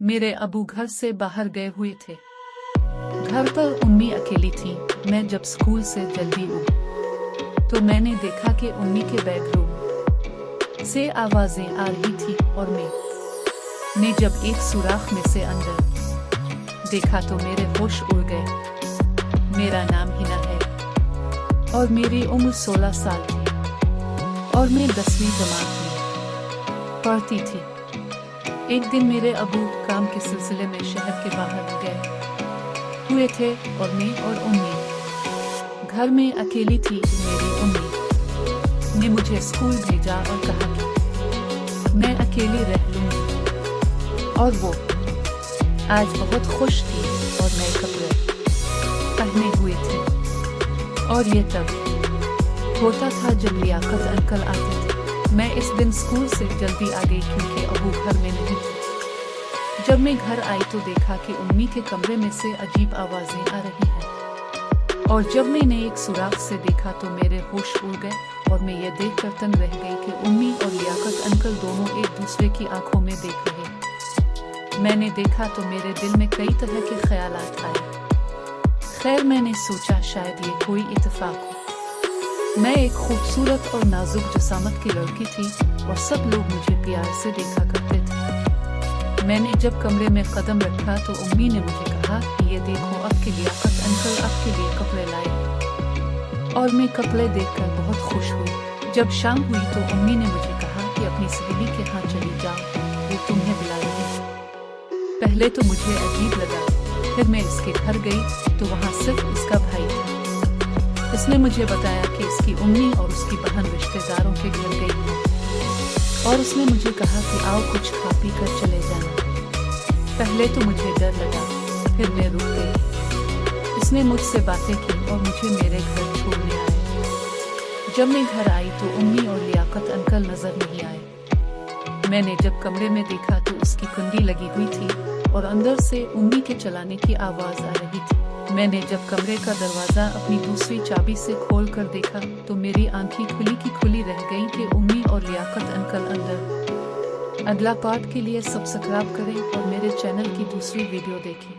मेरे अबू घर से बाहर गए हुए थे। घर पर उम्मी अकेली थी। मैं जब स्कूल से जल्दी उठी तो मैंने देखा कि उम्मी के बेडरूम से आवाजें आ रही थी और मैंने जब एक सुराख में से अंदर देखा तो मेरे होश उड़ गए। मेरा नाम हिना है और मेरी उम्र 16 साल थी और मैं 10वीं जमात में पढ़ती थी। एक दिन मेरे अबू काम के सिलसिले में शहर के बाहर गए हुए थे और मैं और उम्मी घर में अकेली थी। मेरी उम्मी ने मुझे स्कूल भेजा और कहा कि मैं अकेली रह लूंगी और वो आज बहुत खुश थी और नए कपड़े पहने हुए थे। और ये तब होता था जब लियाकत अंकल आते थे। मैं इस दिन स्कूल से जल्दी आ गई क्योंकि अबू घर में नहीं थे। जब मैं घर आई तो देखा कि उम्मी के कमरे में से अजीब आवाजें आ रही हैं और जब मैंने एक सुराख से देखा तो मेरे होश उड़ गए और मैं ये देखकर तंग रह गई कि उम्मी और लियाकत अंकल दोनों एक दूसरे की आंखों में देख रहे। मैंने देखा तो मेरे दिल में कई तरह के ख्यालात आए। खैर मैंने सोचा शायद ये कोई इत्तेफाक हो। मैं एक खूबसूरत और नाजुक जसामत की लड़की थी और सब लोग मुझे प्यार से देखा करते थे। मैंने जब कमरे में कदम रखा तो उम्मी ने मुझे कहा कि ये देखो आपके लियाकत अंकल आपके लिए कपड़े लाए और मैं कपड़े देखकर बहुत खुश हुई। जब शाम हुई तो उम्मी ने मुझे कहा कि अपनी सहेली के यहाँ चली जाओ, वो तुम्हें बुला रही है। पहले तो मुझे अजीब लगा, फिर मैं इसके घर गई तो वहाँ सिर्फ इसका भाई था। इसने मुझे बताया कि इसकी उम्मी और उसकी बहन रिश्तेदारों के घर गई है और उसने मुझे कहा कि आओ कुछ खा पी कर चले जाना। पहले तो मुझे डर लगा, फिर मैं रुक गई। इसने मुझसे बातें की और मुझे मेरे घर छोड़ने आए। जब मैं घर आई तो उम्मी और लियाकत अंकल नजर नहीं आए। मैंने जब कमरे में देखा तो उसकी कुंडी लगी हुई थी और अंदर से उम्मी के चलाने की आवाज आ रही थी। मैंने जब कमरे का दरवाजा अपनी दूसरी चाबी से खोल कर देखा तो मेरी आंखें खुली की खुली रह गईं कि उम्मी और लियाकत अंकल अंदर। अगला पार्ट के लिए सब्सक्राइब करें और मेरे चैनल की दूसरी वीडियो देखें।